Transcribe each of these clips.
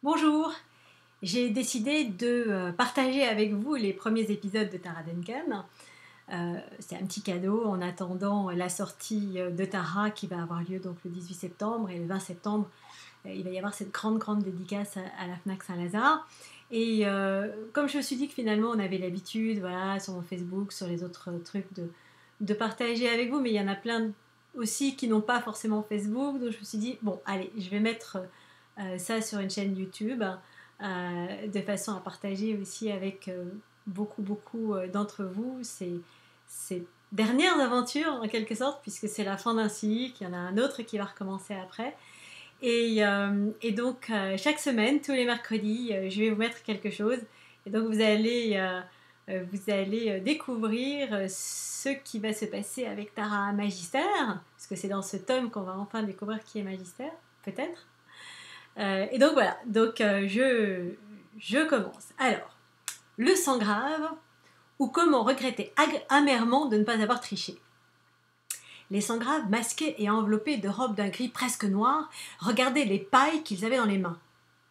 Bonjour, j'ai décidé de partager avec vous les premiers épisodes de Tara Duncan. C'est un petit cadeau en attendant la sortie de Tara qui va avoir lieu donc le 18 septembre et le 20 septembre. Il va y avoir cette grande dédicace à la FNAC Saint-Lazare. Et comme je me suis dit que finalement on avait l'habitude, voilà, sur mon Facebook, sur les autres trucs de partager avec vous, mais il y en a plein aussi qui n'ont pas forcément Facebook, donc je me suis dit, bon, allez, je vais mettre ça sur une chaîne YouTube, de façon à partager aussi avec beaucoup d'entre vous ces dernières aventures en quelque sorte, puisque c'est la fin d'un cycle, il y en a un autre qui va recommencer après. Et donc chaque semaine, tous les mercredis, je vais vous mettre quelque chose, et donc vous allez découvrir ce qui va se passer avec Tara Magister, parce que c'est dans ce tome qu'on va enfin découvrir qui est Magister, peut-être. Et donc voilà, donc je commence. Alors, le sang grave, ou comment regretter amèrement de ne pas avoir triché. Les sangraves, masqués et enveloppés de robes d'un gris presque noir, regardaient les pailles qu'ils avaient dans les mains.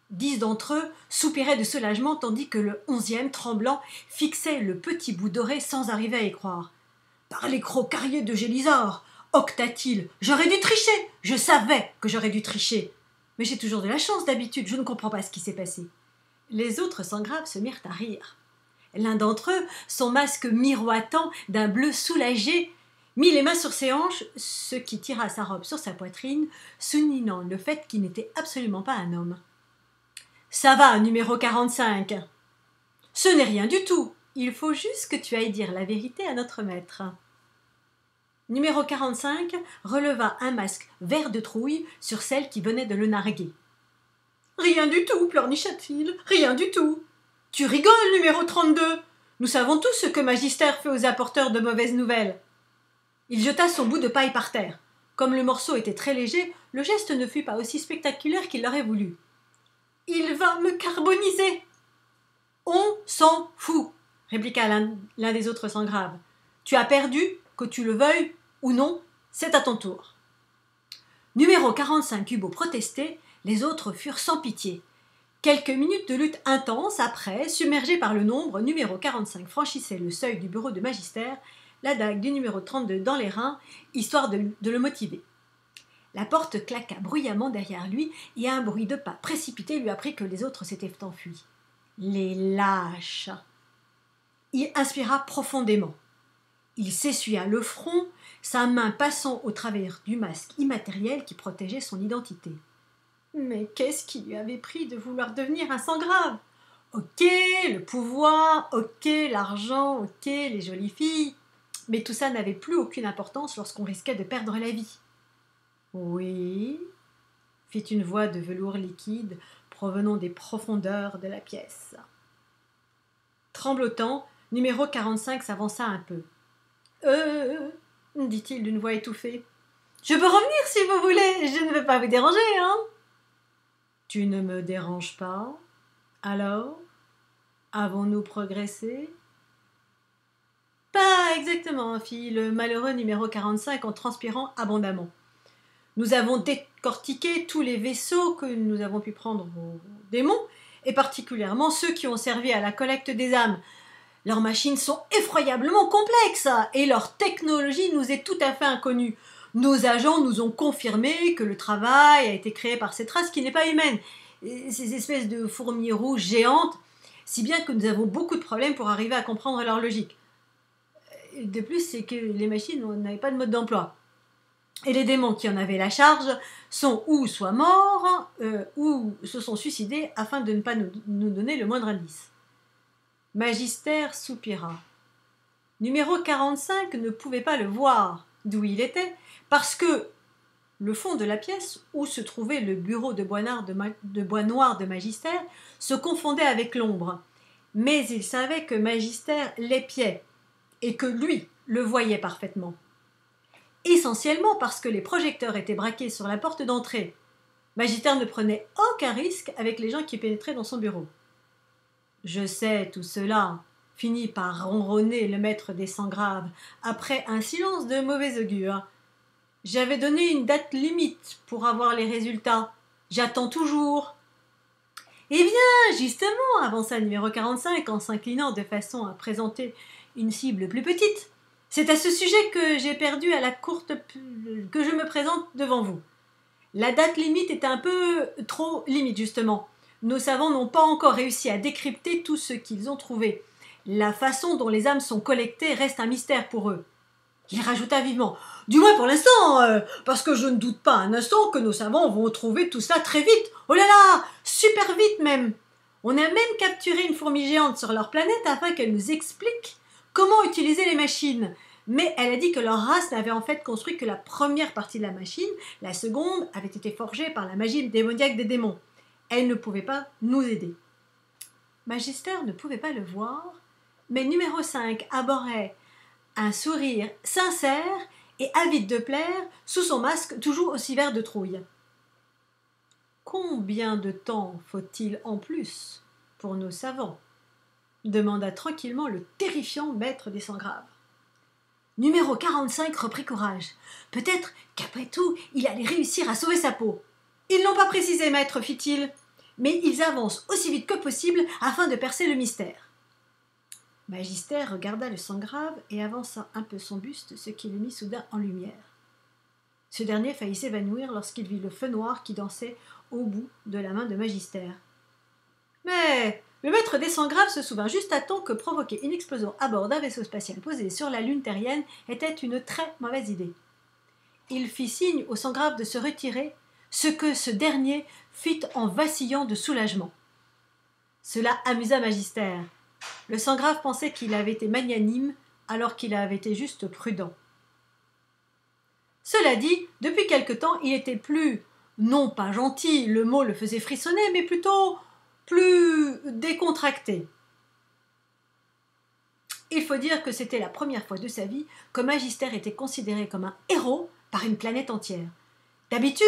10 d'entre eux soupiraient de soulagement tandis que le 11e, tremblant, fixait le petit bout doré sans arriver à y croire. « Par les crocs carriés de Gélisor !» octa-t-il. « J'aurais dû tricher. Je savais que j'aurais dû tricher. Mais j'ai toujours de la chance d'habitude, je ne comprends pas ce qui s'est passé. » Les autres sangraves se mirent à rire. L'un d'entre eux, son masque miroitant d'un bleu soulagé, mit les mains sur ses hanches, ce qui tira sa robe sur sa poitrine, soulignant le fait qu'il n'était absolument pas un homme. « Ça va, numéro 45 !»« Ce n'est rien du tout. Il faut juste que tu ailles dire la vérité à notre maître. » Numéro 45 releva un masque vert de trouille sur celle qui venait de le narguer. « Rien du tout, pleurnicha-t-il, rien du tout. Tu rigoles, numéro 32. Nous savons tous ce que Magister fait aux apporteurs de mauvaises nouvelles. » Il jeta son bout de paille par terre. Comme le morceau était très léger, le geste ne fut pas aussi spectaculaire qu'il l'aurait voulu. « Il va me carboniser !»« On s'en fout !» répliqua l'un des autres sangraves. « Tu as perdu, que tu le veuilles ou non, c'est à ton tour. » Numéro 45 eut beau protester, les autres furent sans pitié. Quelques minutes de lutte intense après, submergé par le nombre, numéro 45 franchissait le seuil du bureau de Magister, la dague du numéro 32 dans les reins, histoire de le motiver. La porte claqua bruyamment derrière lui et un bruit de pas précipité lui apprit que les autres s'étaient enfuis. Les lâches! Il inspira profondément. Il s'essuya le front, sa main passant au travers du masque immatériel qui protégeait son identité. Mais qu'est-ce qui lui avait pris de vouloir devenir un sangrave? Ok, le pouvoir, ok, l'argent, ok, les jolies filles. Mais tout ça n'avait plus aucune importance lorsqu'on risquait de perdre la vie. Oui, fit une voix de velours liquide provenant des profondeurs de la pièce. Tremblotant, numéro 45 s'avança un peu. Dit-il d'une voix étouffée. Je peux revenir si vous voulez, je ne veux pas vous déranger, hein. Tu ne me déranges pas. Alors, avons-nous progressé? Pas exactement, fit le malheureux numéro 45 en transpirant abondamment. Nous avons décortiqué tous les vaisseaux que nous avons pu prendre aux démons, et particulièrement ceux qui ont servi à la collecte des âmes. Leurs machines sont effroyablement complexes, et leur technologie nous est tout à fait inconnue. Nos agents nous ont confirmé que le travail a été créé par cette race qui n'est pas humaine, ces espèces de fourmis rouges géantes, si bien que nous avons beaucoup de problèmes pour arriver à comprendre leur logique. De plus, c'est que les machines n'avaient pas de mode d'emploi. Et les démons qui en avaient la charge sont ou soit morts, ou se sont suicidés afin de ne pas nous donner le moindre indice. Magister soupira. Numéro 45 ne pouvait pas le voir d'où il était, parce que le fond de la pièce, où se trouvait le bureau de bois noir de Magister, se confondait avec l'ombre. Mais il savait que Magister l'épiait, et que lui le voyait parfaitement. Essentiellement parce que les projecteurs étaient braqués sur la porte d'entrée. Magister ne prenait aucun risque avec les gens qui pénétraient dans son bureau. « Je sais tout cela », finit par ronronner le maître des sangraves, après un silence de mauvais augure. « J'avais donné une date limite pour avoir les résultats. J'attends toujours. » Eh bien, justement, avança le numéro 45 en s'inclinant de façon à présenter une cible plus petite. C'est à ce sujet que j'ai perdu à la courte que je me présente devant vous. La date limite est un peu trop limite, justement. Nos savants n'ont pas encore réussi à décrypter tout ce qu'ils ont trouvé. La façon dont les âmes sont collectées reste un mystère pour eux. Il rajouta vivement. Du moins pour l'instant, parce que je ne doute pas un instant que nos savants vont trouver tout ça très vite. Oh là là, super vite même. On a même capturé une fourmi géante sur leur planète afin qu'elle nous explique comment utiliser les machines. Mais elle a dit que leur race n'avait en fait construit que la première partie de la machine, la seconde avait été forgée par la magie démoniaque des démons. Elle ne pouvait pas nous aider. Magister ne pouvait pas le voir, mais numéro 5 abhorrait un sourire sincère et avide de plaire sous son masque toujours aussi vert de trouille. Combien de temps faut-il en plus pour nos savants ? Demanda tranquillement le terrifiant maître des sangs graves. Numéro 45 reprit courage. Peut-être qu'après tout, il allait réussir à sauver sa peau. Ils n'ont pas précisé, maître, fit-il, mais ils avancent aussi vite que possible afin de percer le mystère. Magister regarda le sang grave et avança un peu son buste, ce qui le mit soudain en lumière. Ce dernier faillit s'évanouir lorsqu'il vit le feu noir qui dansait au bout de la main de Magister. Mais le maître des sangs graves se souvint juste à temps que provoquer une explosion à bord d'un vaisseau spatial posé sur la lune terrienne était une très mauvaise idée. Il fit signe au sang grave de se retirer, ce que ce dernier fit en vacillant de soulagement. Cela amusa Magister. Le sang grave pensait qu'il avait été magnanime alors qu'il avait été juste prudent. Cela dit, depuis quelque temps, il était plus, non pas gentil, le mot le faisait frissonner, mais plutôt plus décontracté. Il faut dire que c'était la première fois de sa vie que Magister était considéré comme un héros par une planète entière. D'habitude,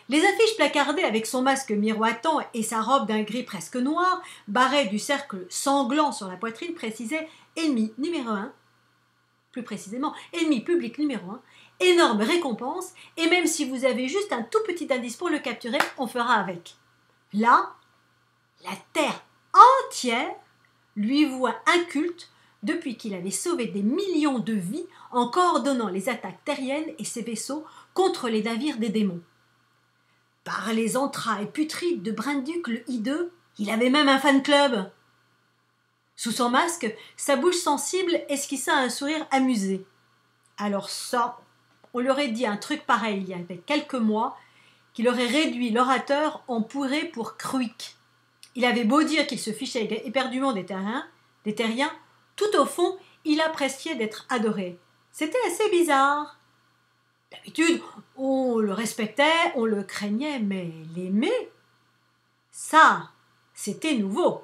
les affiches placardées avec son masque miroitant et sa robe d'un gris presque noir, barrée du cercle sanglant sur la poitrine, précisaient « Ennemi numéro 1 », plus précisément « Ennemi public numéro 1 », énorme récompense, et même si vous avez juste un tout petit indice pour le capturer, on fera avec. Là, la Terre entière lui voua inculte depuis qu'il avait sauvé des millions de vies en coordonnant les attaques terriennes et ses vaisseaux contre les navires des démons. Par les entrailles putrides de Brinduc le hideux, il avait même un fan club. Sous son masque, sa bouche sensible esquissa un sourire amusé. Alors ça, on lui aurait dit un truc pareil il y avait quelques mois, qu'il aurait réduit l'orateur en pourré pour Cruic. Il avait beau dire qu'il se fichait éperdument des terriens, tout au fond, il appréciait d'être adoré. C'était assez bizarre. D'habitude, on le respectait, on le craignait, mais l'aimer, ça, c'était nouveau.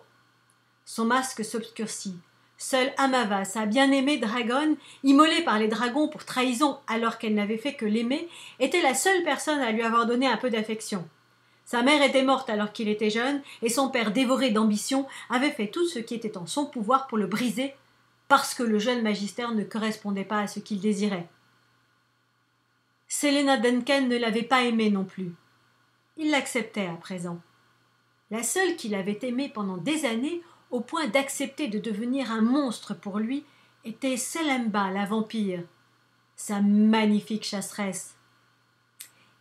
Son masque s'obscurcit. Seule Amava, sa bien-aimée dragonne, immolée par les dragons pour trahison alors qu'elle n'avait fait que l'aimer, était la seule personne à lui avoir donné un peu d'affection. Sa mère était morte alors qu'il était jeune, et son père, dévoré d'ambition, avait fait tout ce qui était en son pouvoir pour le briser, parce que le jeune Magister ne correspondait pas à ce qu'il désirait. Selena Duncan ne l'avait pas aimé non plus. Il l'acceptait à présent. La seule qu'il avait aimée pendant des années, au point d'accepter de devenir un monstre pour lui, était Selemba, la vampire, sa magnifique chasseresse.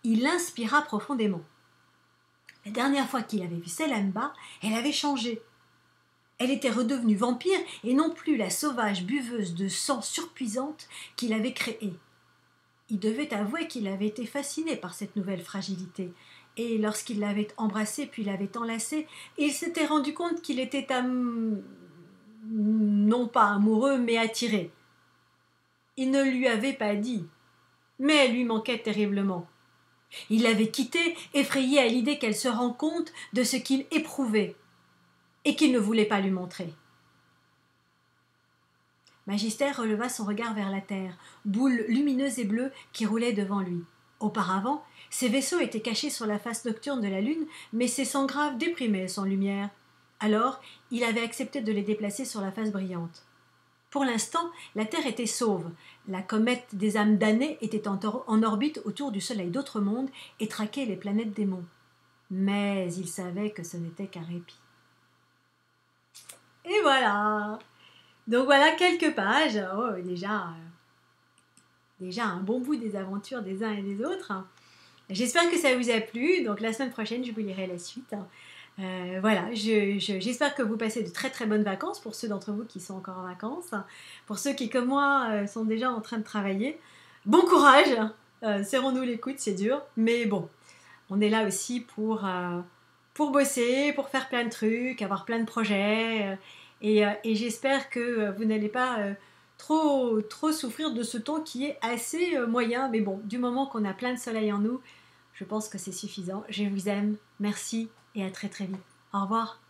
Il l'inspira profondément. La dernière fois qu'il avait vu Selemba, elle avait changé. Elle était redevenue vampire et non plus la sauvage buveuse de sang surpuissante qu'il avait créée. Il devait avouer qu'il avait été fasciné par cette nouvelle fragilité, et lorsqu'il l'avait embrassée puis l'avait enlacée, il s'était rendu compte qu'il était non pas amoureux, mais attiré. Il ne lui avait pas dit, mais elle lui manquait terriblement. Il l'avait quittée, effrayé à l'idée qu'elle se rend compte de ce qu'il éprouvait, et qu'il ne voulait pas lui montrer. Magister releva son regard vers la terre, boule lumineuse et bleue qui roulait devant lui. Auparavant, ses vaisseaux étaient cachés sur la face nocturne de la lune, mais ses sangs graves déprimaient sans lumière. Alors, il avait accepté de les déplacer sur la face brillante. Pour l'instant, la Terre était sauve. La comète des âmes damnées était en orbite autour du soleil d'autres mondes et traquait les planètes démons. Mais il savait que ce n'était qu'un répit. Et voilà. Donc voilà quelques pages. Oh, déjà un bon bout des aventures des uns et des autres. J'espère que ça vous a plu. Donc la semaine prochaine, je vous lirai la suite. Voilà, j'espère que vous passez de très très bonnes vacances pour ceux d'entre vous qui sont encore en vacances. Pour ceux qui, comme moi, sont déjà en train de travailler. Bon courage. Serrons-nous les coudes, c'est dur. Mais bon, on est là aussi pour bosser, pour faire plein de trucs, avoir plein de projets. Et j'espère que vous n'allez pas trop souffrir de ce temps qui est assez moyen. Mais bon, du moment qu'on a plein de soleil en nous, je pense que c'est suffisant. Je vous aime. Merci et à très très vite. Au revoir.